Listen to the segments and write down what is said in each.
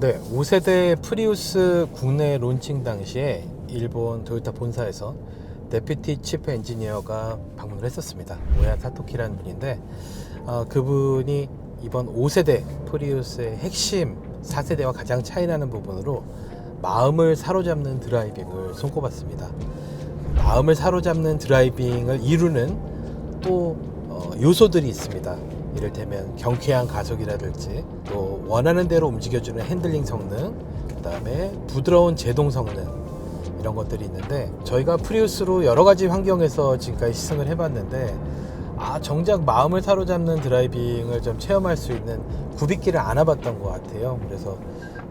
네, 5세대 프리우스 국내 론칭 당시에 일본 토요타 본사에서 데피티 치프 엔지니어가 방문을 했었습니다. 오야 사토키라는 분인데 그분이 이번 5세대 프리우스의 핵심 4세대와 가장 차이나는 부분으로 마음을 사로잡는 드라이빙을 손꼽았습니다. 마음을 사로잡는 드라이빙을 이루는 또 요소들이 있습니다. 이를테면 경쾌한 가속이라든지 또 원하는 대로 움직여주는 핸들링 성능, 그 다음에 부드러운 제동 성능, 이런 것들이 있는데 저희가 프리우스로 여러 가지 환경에서 지금까지 시승을 해봤는데 정작 마음을 사로잡는 드라이빙을 좀 체험할 수 있는 굽이길을 안 와봤던 것 같아요. 그래서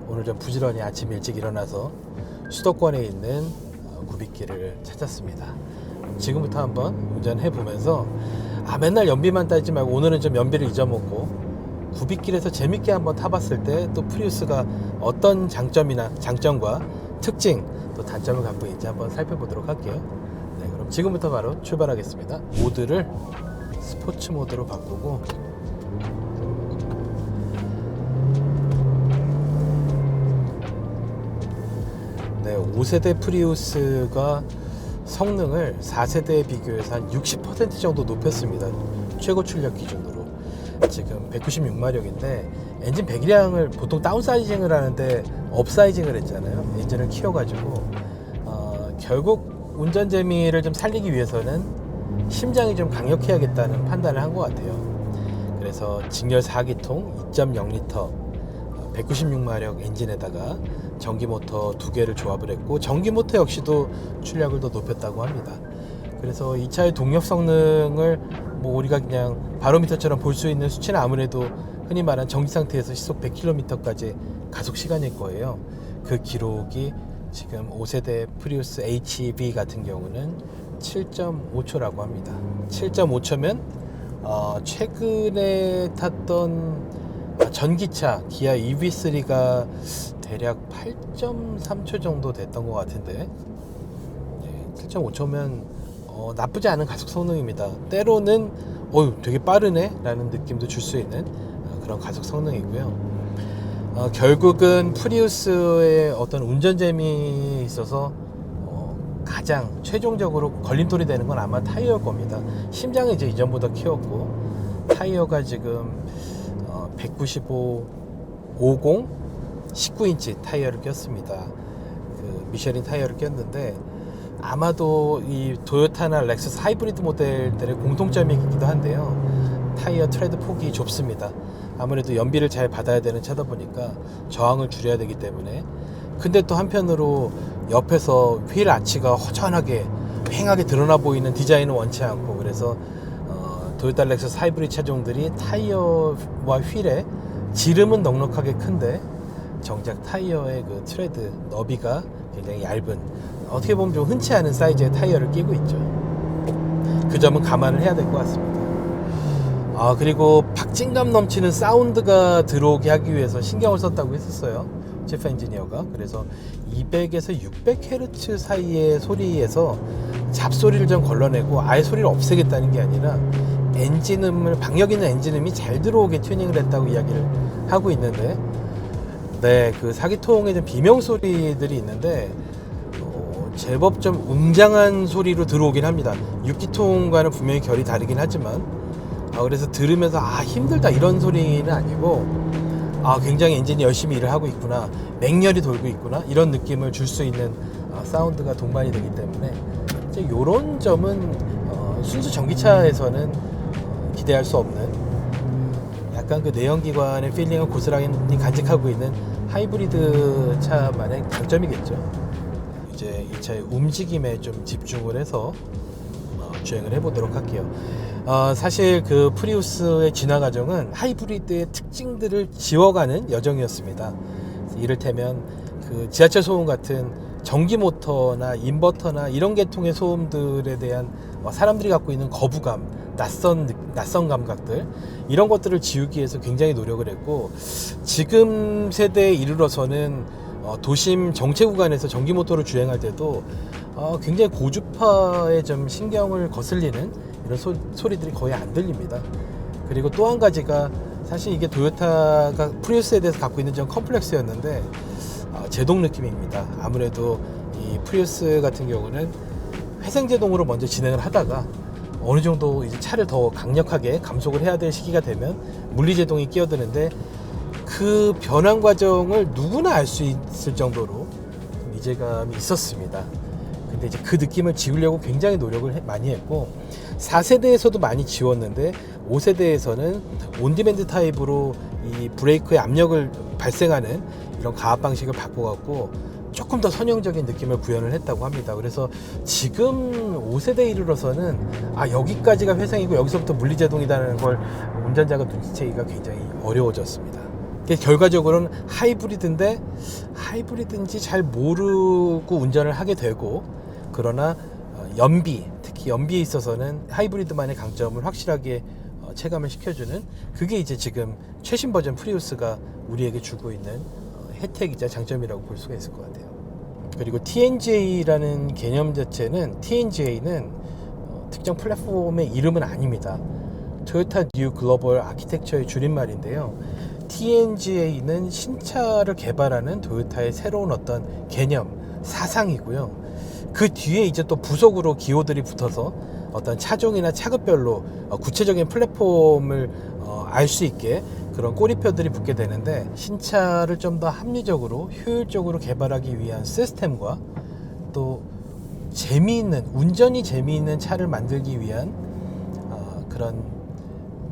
오늘 좀 부지런히 아침 일찍 일어나서 수도권에 있는 굽이길을 찾았습니다. 지금부터 한번 운전해 보면서 맨날 연비만 따지지 말고 오늘은 좀 연비를 잊어먹고 굽이길에서 재밌게 한번 타봤을 때 또 프리우스가 어떤 장점과 특징 또 단점을 갖고 있는지 한번 살펴보도록 할게요. 네, 그럼 지금부터 바로 출발하겠습니다. 모드를 스포츠 모드로 바꾸고 네, 5세대 프리우스가 성능을 4세대에 비교해서 한 60% 정도 높였습니다. 최고 출력 기준으로. 지금 196마력인데 엔진 배기량을 보통 다운사이징을 하는데 업사이징을 했잖아요. 엔진을 키워가지고 결국 운전 재미를 좀 살리기 위해서는 심장이 좀 강력해야겠다는 판단을 한 것 같아요. 그래서 직렬 4기통 2.0L 196마력 엔진에다가 전기 모터 2개를 조합을 했고 전기 모터 역시도 출력을 더 높였다고 합니다. 그래서 이 차의 동력 성능을 우리가 그냥 바로미터처럼 볼 수 있는 수치는 아무래도 흔히 말하는 정지 상태에서 시속 100km까지 가속 시간일 거예요. 그 기록이 지금 5세대 프리우스 HEV 같은 경우는 7.5초라고 합니다. 7.5초면 최근에 탔던 전기차 기아 EV3가 대략 8.3초 정도 됐던 것 같은데 7.5초면 나쁘지 않은 가속 성능입니다. 때로는 되게 빠르네 라는 느낌도 줄 수 있는 그런 가속 성능이고요. 결국은 프리우스의 어떤 운전 재미에 있어서 가장 최종적으로 걸림돌이 되는 건 아마 타이어일 겁니다. 심장은 이제 이전보다 키웠고 타이어가 지금 195, 50, 19인치 타이어를 꼈습니다. 그 미쉐린 타이어를 꼈는데 아마도 이 토요타나 렉서스 하이브리드 모델들의 공통점이기도 한데요. 타이어 트레드 폭이 좁습니다. 아무래도 연비를 잘 받아야 되는 차다 보니까 저항을 줄여야 되기 때문에. 근데 또 한편으로 옆에서 휠 아치가 허전하게 휑하게 드러나 보이는 디자인은 원치 않고, 그래서 토요타 렉서스 하이브리드 차종들이 타이어와 휠에 지름은 넉넉하게 큰데 정작 타이어의 그 트레드 너비가 굉장히 얇은, 어떻게 보면 좀 흔치 않은 사이즈의 타이어를 끼고 있죠. 그 점은 감안을 해야 될 것 같습니다. 그리고 박진감 넘치는 사운드가 들어오게 하기 위해서 신경을 썼다고 했었어요, 치프 엔지니어가. 그래서 200에서 600Hz 사이의 소리에서 잡소리를 좀 걸러내고 아예 소리를 없애겠다는 게 아니라 엔진음을, 박력 있는 엔진음이 잘 들어오게 튜닝을 했다고 이야기를 하고 있는데, 네, 그 4기통에 좀 비명 소리들이 있는데 제법 좀 웅장한 소리로 들어오긴 합니다. 6기통과는 분명히 결이 다르긴 하지만 그래서 들으면서 힘들다 이런 소리는 아니고 굉장히 엔진이 열심히 일을 하고 있구나, 맹렬히 돌고 있구나, 이런 느낌을 줄 수 있는 사운드가 동반이 되기 때문에 이제 이런 점은 순수 전기차에서는 기대할 수 없는 약간 그 내연기관의 필링을 고스란히 간직하고 있는 하이브리드 차만의 장점이겠죠. 이제 이 차의 움직임에 좀 집중을 해서 주행을 해보도록 할게요. 사실 그 프리우스의 진화 과정은 하이브리드의 특징들을 지워가는 여정이었습니다. 이를테면 그 지하철 소음 같은 전기 모터나 인버터나 이런 계통의 소음들에 대한 사람들이 갖고 있는 거부감, 낯선 감각들, 이런 것들을 지우기 위해서 굉장히 노력을 했고, 지금 세대에 이르러서는 도심 정체 구간에서 전기 모터로 주행할 때도 굉장히 고주파에 좀 신경을 거슬리는 이런 소리들이 거의 안 들립니다. 그리고 또 한 가지가 사실 이게 도요타가 프리우스에 대해서 갖고 있는 좀 컴플렉스였는데 제동 느낌입니다. 아무래도 이 프리우스 같은 경우는 회생제동으로 먼저 진행을 하다가 어느 정도 이제 차를 더 강력하게 감속을 해야 될 시기가 되면 물리제동이 끼어드는데, 그 변환 과정을 누구나 알 수 있을 정도로 미재감이 있었습니다. 근데 이제 그 느낌을 지우려고 굉장히 노력을 많이 했고, 4세대에서도 많이 지웠는데 5세대에서는 온디맨드 타입으로 이 브레이크의 압력을 발생하는 이런 가압 방식을 바꿔갖고 조금 더 선형적인 느낌을 구현을 했다고 합니다. 그래서 지금 5세대에 이르러서는 여기까지가 회생이고 여기서부터 물리제동이라는 걸 운전자가 눈치채기가 굉장히 어려워졌습니다. 결과적으로는 하이브리드인데 하이브리드인지 잘 모르고 운전을 하게 되고, 그러나 연비, 특히 연비에 있어서는 하이브리드만의 강점을 확실하게 체감을 시켜주는, 그게 이제 지금 최신 버전 프리우스가 우리에게 주고 있는 혜택이자 장점이라고 볼 수가 있을 것 같아요. 그리고 TNGA라는 개념 자체는, TNGA는 특정 플랫폼의 이름은 아닙니다. 토요타 뉴 글로벌 아키텍처의 줄임말인데요. TNGA는 신차를 개발하는 토요타의 새로운 어떤 개념, 사상이고요. 그 뒤에 이제 또 부속으로 기호들이 붙어서 어떤 차종이나 차급별로 구체적인 플랫폼을 알 수 있게 그런 꼬리표들이 붙게 되는데, 신차를 좀 더 합리적으로 효율적으로 개발하기 위한 시스템과 또 재미있는, 운전이 재미있는 차를 만들기 위한 그런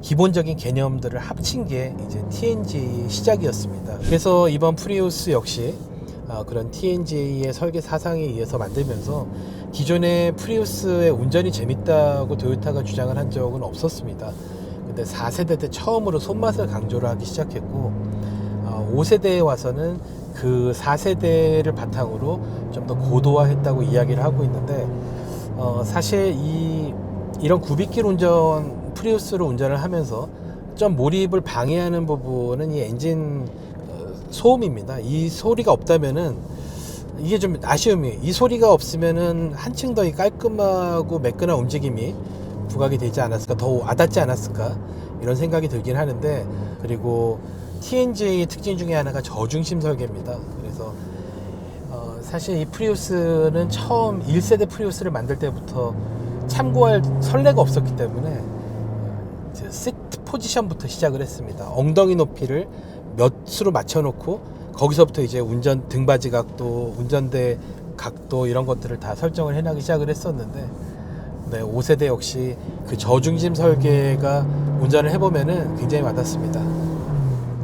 기본적인 개념들을 합친 게 이제 TNGA의 시작이었습니다. 그래서 이번 프리우스 역시 그런 TNGA의 설계 사상에 의해서 만들면서, 기존의 프리우스의 운전이 재밌다고 토요타가 주장을 한 적은 없었습니다. 근데 4세대 때 처음으로 손맛을 강조를 하기 시작했고, 5세대에 와서는 그 4세대를 바탕으로 좀 더 고도화했다고 이야기를 하고 있는데, 사실 이런 굽이길 운전, 프리우스로 운전을 하면서 좀 몰입을 방해하는 부분은 이 엔진 소음입니다. 이 소리가 없다면은, 이게 좀 아쉬움이, 이 소리가 없으면은 한층 더 깔끔하고 매끈한 움직임이 부각이 되지 않았을까, 더 와닿지 않았을까, 이런 생각이 들긴 하는데, 그리고 TNGA의 특징 중에 하나가 저중심 설계입니다. 그래서 사실 이 프리우스는 처음 1세대 프리우스를 만들 때부터 참고할 선례가 없었기 때문에 시트 포지션부터 시작을 했습니다. 엉덩이 높이를 몇으로 맞춰놓고 거기서부터 이제 운전 등받이 각도, 운전대 각도, 이런 것들을 다 설정을 해나가기 시작을 했었는데, 네, 5세대 역시 그 저중심 설계가 운전을 해보면은 굉장히 와닿습니다.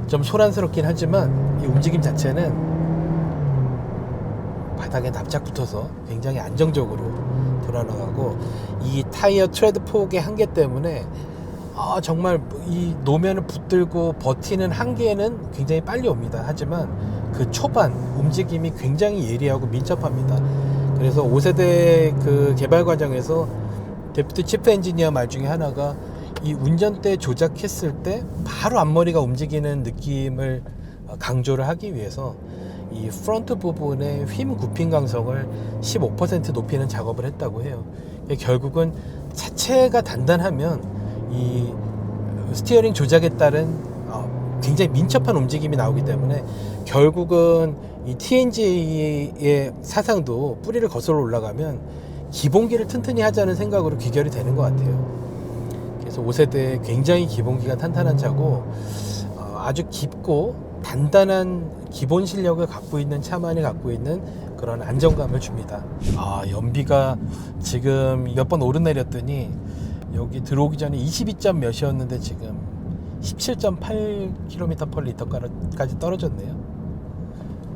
좀 소란스럽긴 하지만 이 움직임 자체는 바닥에 납작 붙어서 굉장히 안정적으로 돌아나가고, 이 타이어 트레드 폭의 한계 때문에 정말 이 노면을 붙들고 버티는 한계는 굉장히 빨리 옵니다. 하지만 그 초반 움직임이 굉장히 예리하고 민첩합니다. 그래서 5세대 그 개발 과정에서 데프트 치프 엔지니어 말 중에 하나가, 이 운전대 조작했을 때 바로 앞머리가 움직이는 느낌을 강조를 하기 위해서 이 프론트 부분의 휨 굽힘 강성을 15% 높이는 작업을 했다고 해요. 결국은 차체가 단단하면 이 스티어링 조작에 따른 굉장히 민첩한 움직임이 나오기 때문에, 결국은 이 TNGA의 사상도 뿌리를 거슬러 올라가면 기본기를 튼튼히 하자는 생각으로 귀결이 되는 것 같아요. 그래서 5세대 굉장히 기본기가 탄탄한 차고, 아주 깊고 단단한 기본 실력을 갖고 있는 차만이 갖고 있는 그런 안정감을 줍니다. 연비가 지금 몇 번 오르내렸더니 여기 들어오기 전에 22점 몇이었는데 지금 17.8km/L까지 떨어졌네요.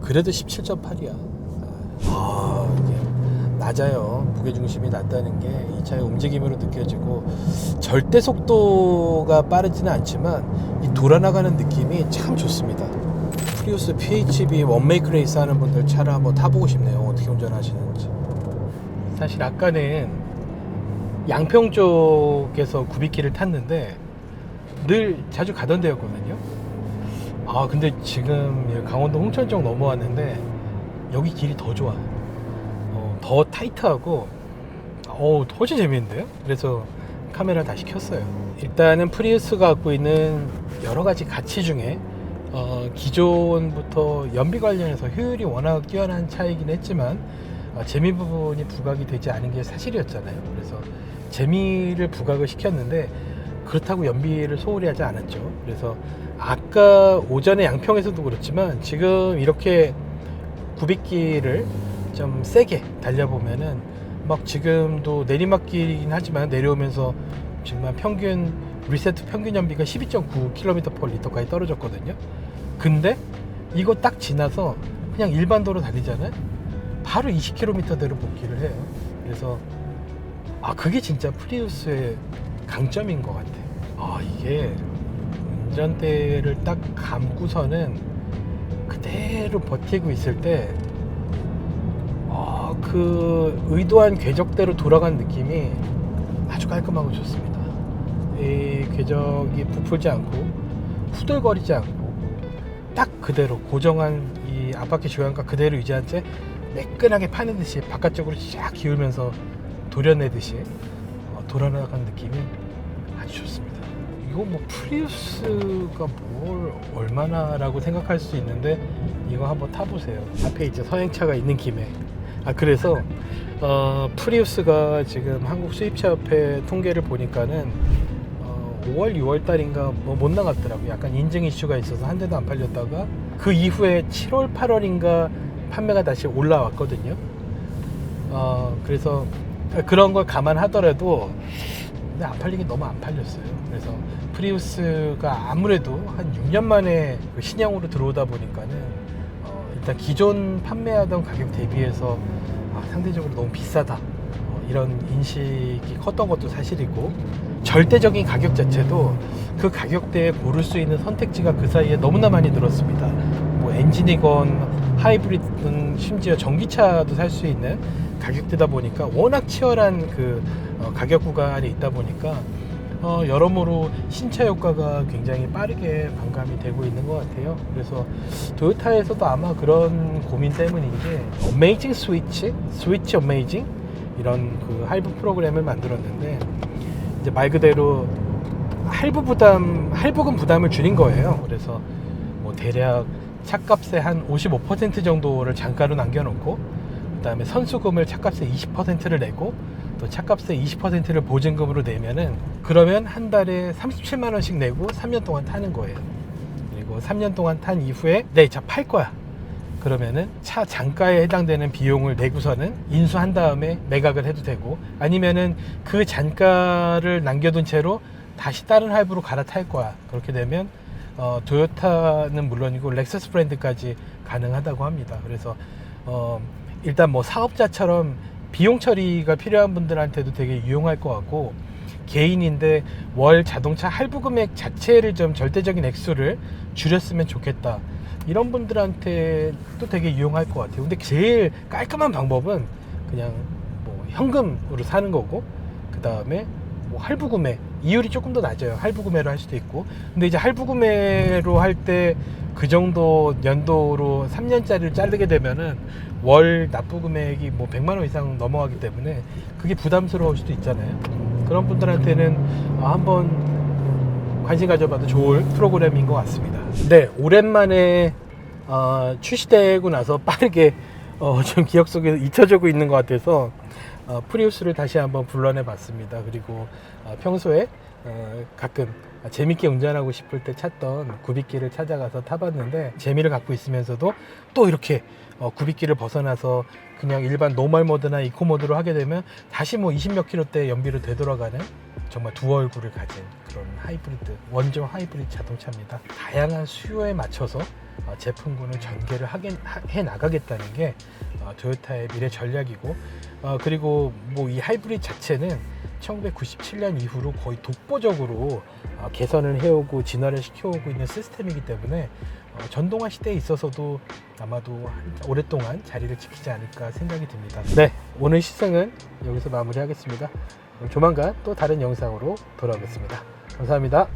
그래도 17.8이야. 이게 낮아요. 무게중심이 낮다는 게 이 차의 움직임으로 느껴지고, 절대 속도가 빠르지는 않지만 이 돌아나가는 느낌이 참 좋습니다. 프리우스 PHEV 원메이크 레이스 하는 분들 차를 한번 타보고 싶네요. 어떻게 운전하시는지. 사실 아까는 양평 쪽에서 굽이길을 탔는데 늘 자주 가던 데였거든요. 근데 지금 강원도 홍천 쪽 넘어왔는데 여기 길이 더 좋아. 더 타이트하고 훨씬 재밌는데요. 그래서 카메라 다시 켰어요. 일단은 프리우스가 갖고 있는 여러 가지 가치 중에 기존부터 연비 관련해서 효율이 워낙 뛰어난 차이긴 했지만 재미 부분이 부각이 되지 않은 게 사실이었잖아요. 그래서 재미를 부각을 시켰는데 그렇다고 연비를 소홀히 하지 않았죠. 그래서 아까 오전에 양평에서도 그렇지만 지금 이렇게 굽이길을 좀 세게 달려보면은 막 지금도 내리막길이긴 하지만 내려오면서 정말 평균 리세트 평균 연비가 12.9km/L까지 떨어졌거든요. 근데 이거 딱 지나서 그냥 일반 도로 달리잖아요. 바로 20km대로 복귀를 해요. 그래서 그게 진짜 프리우스의 강점인 것 같아. 이게 운전대를 딱 감고서는 그대로 버티고 있을 때 그 의도한 궤적대로 돌아간 느낌이 아주 깔끔하고 좋습니다. 이 궤적이 부풀지 않고 후들거리지 않고 딱 그대로 고정한 이 앞바퀴 주행과 그대로 유지한 채 매끈하게 파내듯이 바깥쪽으로 쫙 기울면서 도려내듯이 돌아나가는 느낌이 아주 좋습니다. 이거 뭐 프리우스가 뭘 얼마나 라고 생각할 수 있는데 이거 한번 타보세요. 앞에 이제 서행차가 있는 김에. 그래서 프리우스가 지금 한국 수입차협회 통계를 보니까는 5월 6월 달인가 못 나갔더라고요. 약간 인증 이슈가 있어서 한 대도 안 팔렸다가 그 이후에 7월 8월인가 판매가 다시 올라왔거든요. 그래서 그런 걸 감안하더라도 근데 안 팔리긴 너무 안 팔렸어요. 그래서 프리우스가 아무래도 한 6년 만에 신형으로 들어오다 보니까는 일단 기존 판매하던 가격 대비해서 상대적으로 너무 비싸다 이런 인식이 컸던 것도 사실이고, 절대적인 가격 자체도 그 가격대에 고를 수 있는 선택지가 그 사이에 너무나 많이 늘었습니다. 뭐 엔진이건 하이브리드든 심지어 전기차도 살 수 있는 가격대다 보니까 워낙 치열한 그 가격 구간에 있다 보니까 여러모로 신차 효과가 굉장히 빠르게 반감이 되고 있는 것 같아요. 그래서 토요타에서도 아마 그런 고민 때문인지 어메이징 스위치 어메이징 이런 그 할부 프로그램을 만들었는데, 이제 말 그대로 할부금 부담을 줄인 거예요. 그래서 뭐 대략 차값의 한 55% 정도를 잔가로 남겨놓고, 그 다음에 선수금을 차값의 20%를 내고 또 차값의 20%를 보증금으로 내면은, 그러면 한 달에 37만 원씩 내고 3년 동안 타는 거예요. 그리고 3년 동안 탄 이후에 내 차 팔 거야. 그러면은 차 잔가에 해당되는 비용을 내고서는 인수한 다음에 매각을 해도 되고, 아니면은 그 잔가를 남겨둔 채로 다시 다른 할부로 갈아탈 거야. 그렇게 되면 토요타는 물론이고 렉서스 브랜드까지 가능하다고 합니다. 그래서 일단 뭐 사업자처럼 비용 처리가 필요한 분들한테도 되게 유용할 것 같고, 개인인데 월 자동차 할부 금액 자체를 좀 절대적인 액수를 줄였으면 좋겠다, 이런 분들한테 또 되게 유용할 것 같아요. 근데 제일 깔끔한 방법은 그냥 뭐 현금으로 사는 거고, 그 다음에 뭐 할부 구매, 이율이 조금 더 낮아요. 할부 구매로 할 수도 있고. 근데 이제 할부 구매로 할 때 그 정도 연도로 3년짜리를 자르게 되면은 월 납부 금액이 뭐 100만 원 이상 넘어가기 때문에 그게 부담스러울 수도 있잖아요. 그런 분들한테는 한번 관심 가져봐도 좋을 프로그램인 것 같습니다. 네, 오랜만에 출시되고 나서 빠르게 좀 기억 속에 잊혀지고 있는 것 같아서 프리우스를 다시 한번 불러내 봤습니다. 그리고 평소에 가끔 재밌게 운전하고 싶을 때 찾던 굽이길을 찾아가서 타봤는데, 재미를 갖고 있으면서도 또 이렇게 굽이길을 벗어나서 그냥 일반 노멀 모드나 이코 모드로 하게 되면 다시 뭐 20몇 킬로대 연비로 되돌아가는 정말 두 얼굴을 가진 그런 하이브리드, 원조 하이브리드 자동차입니다. 다양한 수요에 맞춰서 제품군을 전개를 해 나가겠다는 게 토요타의 미래 전략이고, 그리고 뭐 이 하이브리드 자체는 1997년 이후로 거의 독보적으로 개선을 해오고 진화를 시켜오고 있는 시스템이기 때문에 전동화 시대에 있어서도 아마도 오랫동안 자리를 지키지 않을까 생각이 듭니다. 네, 오늘 시승은 여기서 마무리하겠습니다. 조만간 또 다른 영상으로 돌아오겠습니다. 감사합니다.